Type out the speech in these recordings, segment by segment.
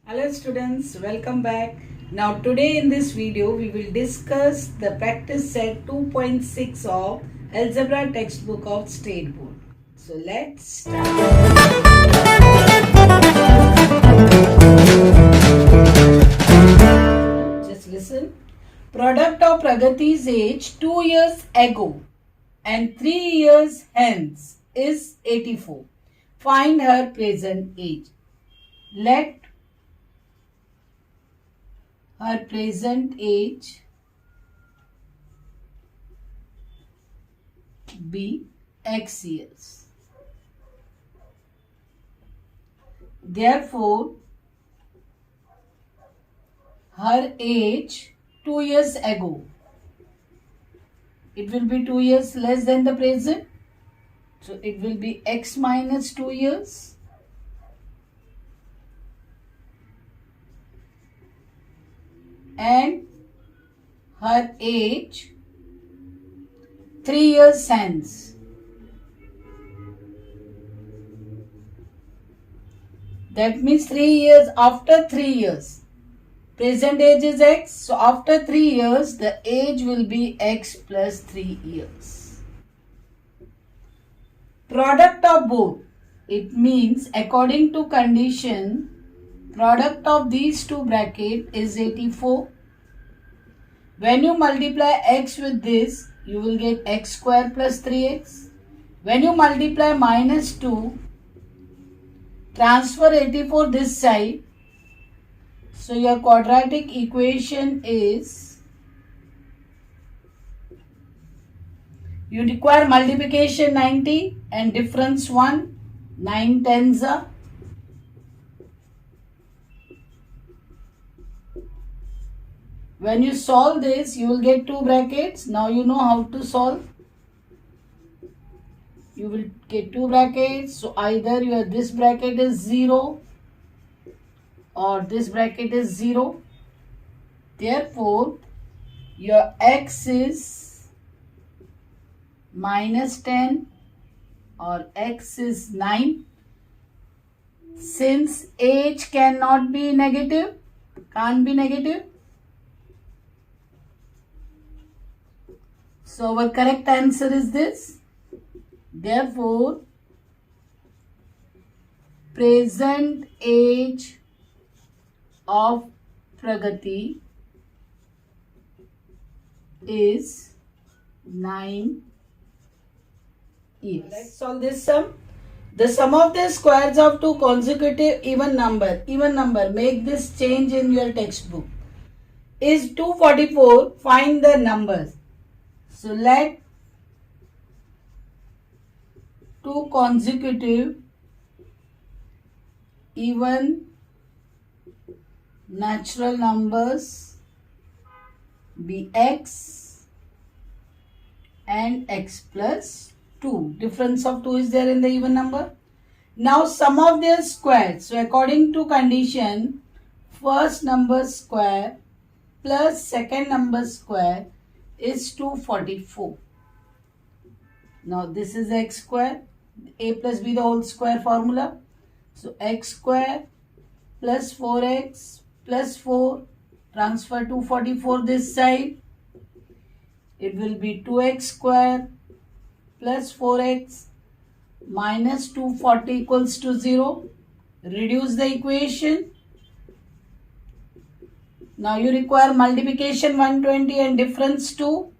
Hello students, welcome back. Now today in this video we will discuss the practice set 2.6 of Algebra textbook of State Board. So let's start. Just listen. Product of Pragati's age 2 years ago and 3 years hence is 84. Find her present age. Let her present age be X years. Therefore, her age 2 years ago, it will be 2 years less than the present. So, it will be X minus 2 years. And her age 3 years hence. That means 3 years after 3 years. Present age is X. So after 3 years, the age will be X plus 3 years. Product of both. It means according to condition, product of these two brackets is 84. When you multiply X with this, you will get X square plus 3X. When you multiply minus 2, transfer 84 this side. So your quadratic equation is, you require multiplication 90 and difference 1, 9 tens are. When you solve this, you will get two brackets. Now you know how to solve. You will get two brackets. So either this bracket is 0 or this bracket is 0. Therefore, your X is minus 10 or X is 9. Since age cannot be negative, can't be negative. So our correct answer is this. Therefore, present age of Pragati is 9 years. Let's solve this sum. The sum of the squares of two consecutive even number, make this change in your textbook, is 244. Find the numbers. So let two consecutive even natural numbers be X and X plus 2. Difference of 2 is there in the even number. Now sum of their squares. So according to condition, first number square plus second number square is 244. Now this is X square, A plus B the whole square formula. So X square plus 4X plus 4, transfer 244 this side. It will be 2X square plus 4X minus 240 equals to 0. Reduce the equation. Now you require multiplication 120 and difference 2.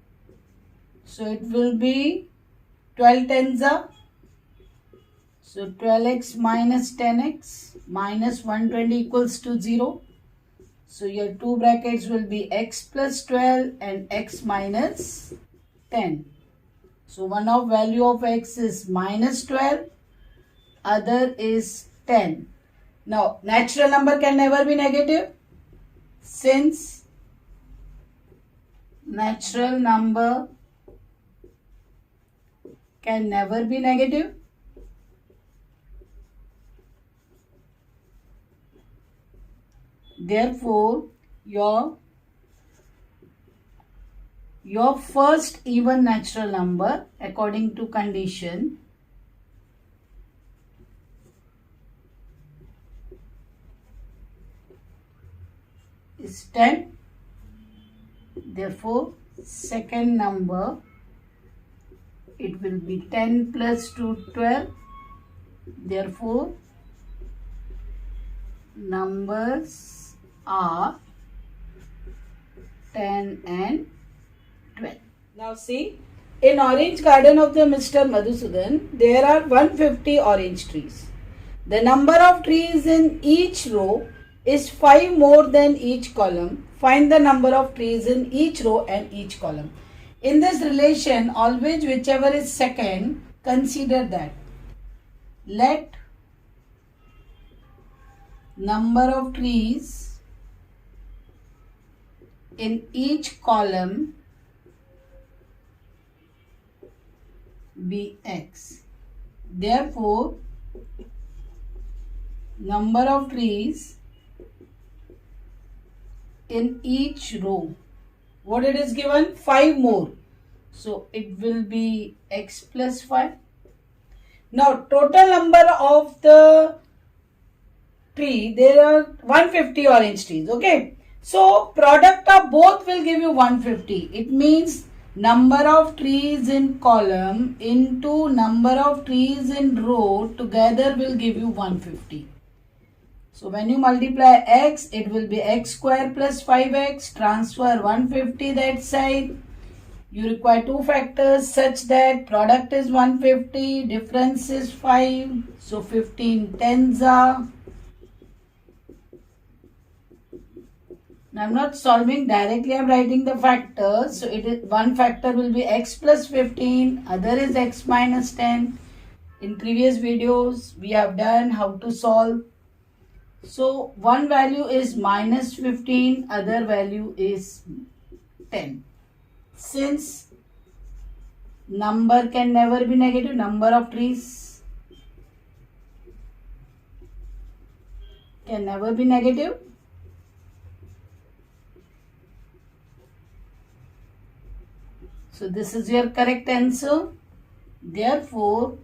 So it will be 12 tens are. So 12x minus 10x minus 120 equals to 0. So your two brackets will be x plus 12 and x minus 10. So one of value of x is minus 12, other is 10. Now natural number can never be negative. Since natural number can never be negative, therefore your first even natural number according to condition is 10. Therefore, second number, it will be 10 plus 2, 12. Therefore, numbers are 10 and 12. Now see, in orange garden of the Mr. Madhusudan, there are 150 orange trees. The number of trees in each row is 5 more than each column. Find the number of trees in each row and each column. In this relation, always whichever is second, consider that. Let number of trees in each column be x. Therefore, number of trees in each row, what it is given? 5 more. So it will be x plus 5. Now total number of the tree, there are 150 orange trees. Okay. So product of both will give you 150. It means number of trees in column into number of trees in row together will give you 150. So when you multiply x, it will be x square plus 5x, transfer 150 that side. You require two factors such that product is 150, difference is 5. So 15 tens are. Now I am not solving directly, I am writing the factors. So it is one factor will be x plus 15, other is x minus 10. In previous videos, we have done how to solve. So one value is minus 15, other value is 10. Since number can never be negative, number of trees can never be negative. So this is your correct answer. Therefore,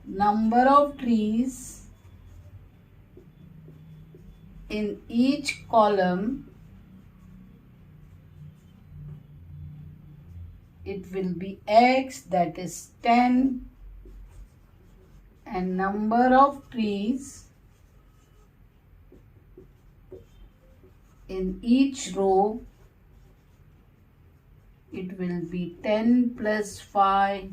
number of trees in each column, it will be x, that is 10, and number of trees in each row, it will be 10 plus 5,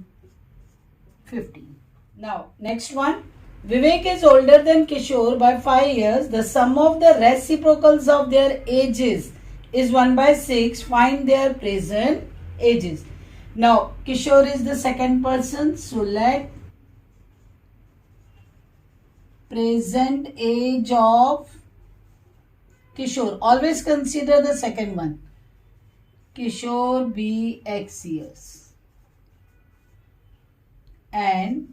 15. Now, next one. Vivek is older than Kishore by 5 years. The sum of the reciprocals of their ages is 1/6. Find their present ages. Now, Kishore is the second person. So, let present age of Kishore. Always consider the second one. Kishore be x years. And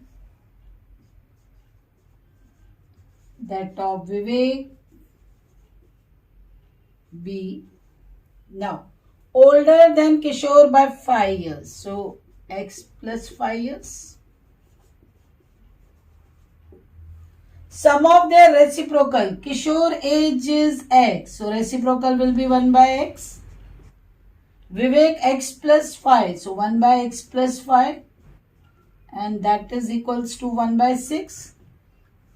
that of Vivek be, now, older than Kishore by 5 years. So, x plus 5 years. Sum of their reciprocal. Kishore age is x. So, reciprocal will be 1/x. Vivek x plus 5. So, 1/x plus 5. And that is equals to 1/6.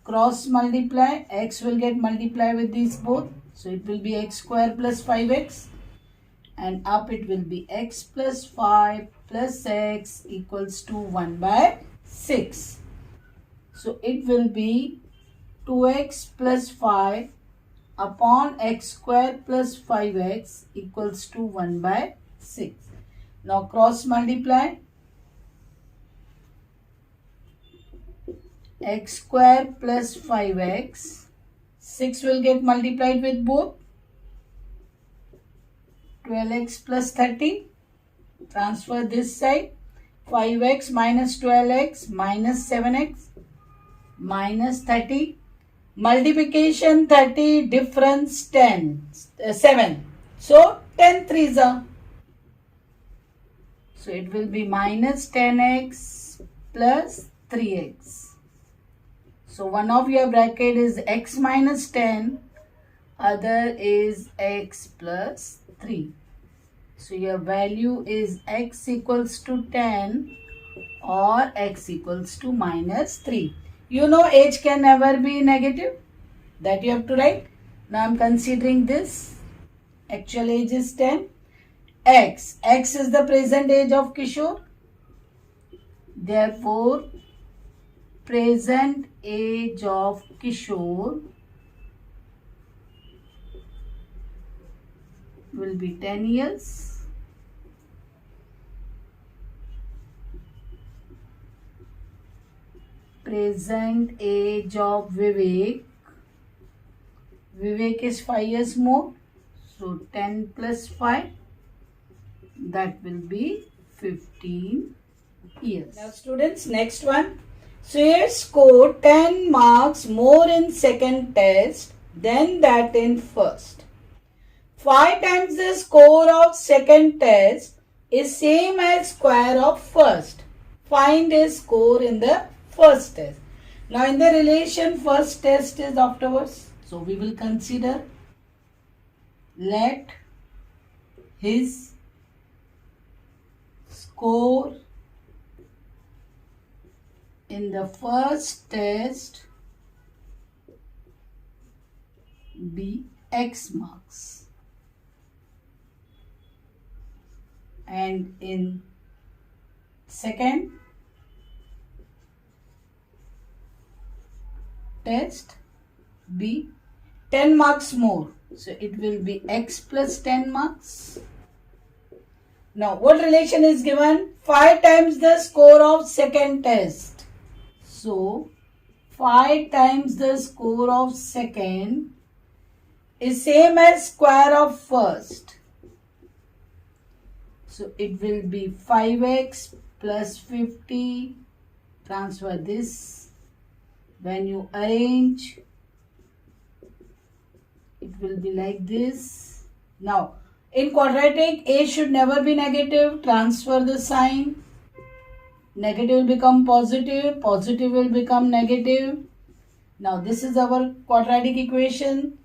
Cross multiply, x will get multiplied with these both. So it will be x square plus 5x. And up it will be x plus 5 plus x equals to 1/6. So it will be 2x plus 5 upon x square plus 5x equals to 1/6. Now cross multiply. X square plus 5x. 6 will get multiplied with both. 12x plus 30. Transfer this side. 5x minus 12x minus 7x minus 30. Multiplication 30, difference 7. So 10 threes are. So it will be minus 10x plus 3x. So one of your bracket is x minus 10 other is x plus 3. So your value is x equals to 10 or x equals to minus 3. You know age can never be negative. That you have to write. Now I am considering this. Actual age is 10. X is the present age of Kishore. Therefore, present age of Kishore will be 10 years. Present age of Vivek. Vivek is 5 years more. So 10 plus 5, that will be 15 years. Now students, next one. Shreyas scored 10 marks more in second test than that in first. 5 times the score of second test is same as square of first. Find his score in the first test. Now in the relation first test is afterwards. So we will consider let his score in the first test be X marks, and in second test be 10 marks more. So it will be X plus 10 marks. Now what relation is given? 5 times the score of second test. So 5 times the score of second is same as square of first. So it will be 5x plus 50. Transfer this. When you arrange, it will be like this. Now, in quadratic, a should never be negative. Transfer the sign. Negative will become positive. Positive will become negative. Now, this is our quadratic equation.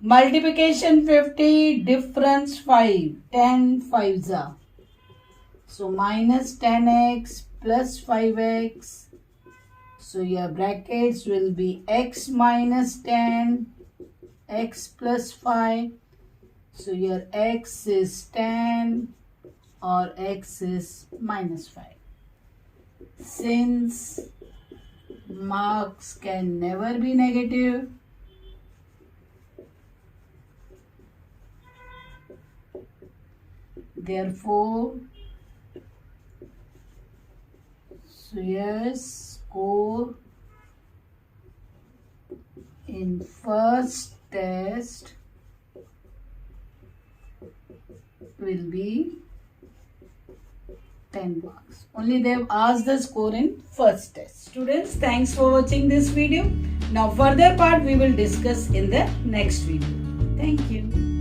Multiplication 50, difference 5. 10 5s are. So, minus 10x plus 5x. So, your brackets will be x minus 10. X plus 5. So your x is 10 or x is minus 5. Since marks can never be negative, therefore Shreyas score in first test will be 10 marks. Only they have asked the score in first test. Students, thanks for watching this video. Now further part we will discuss in the next video. Thank you.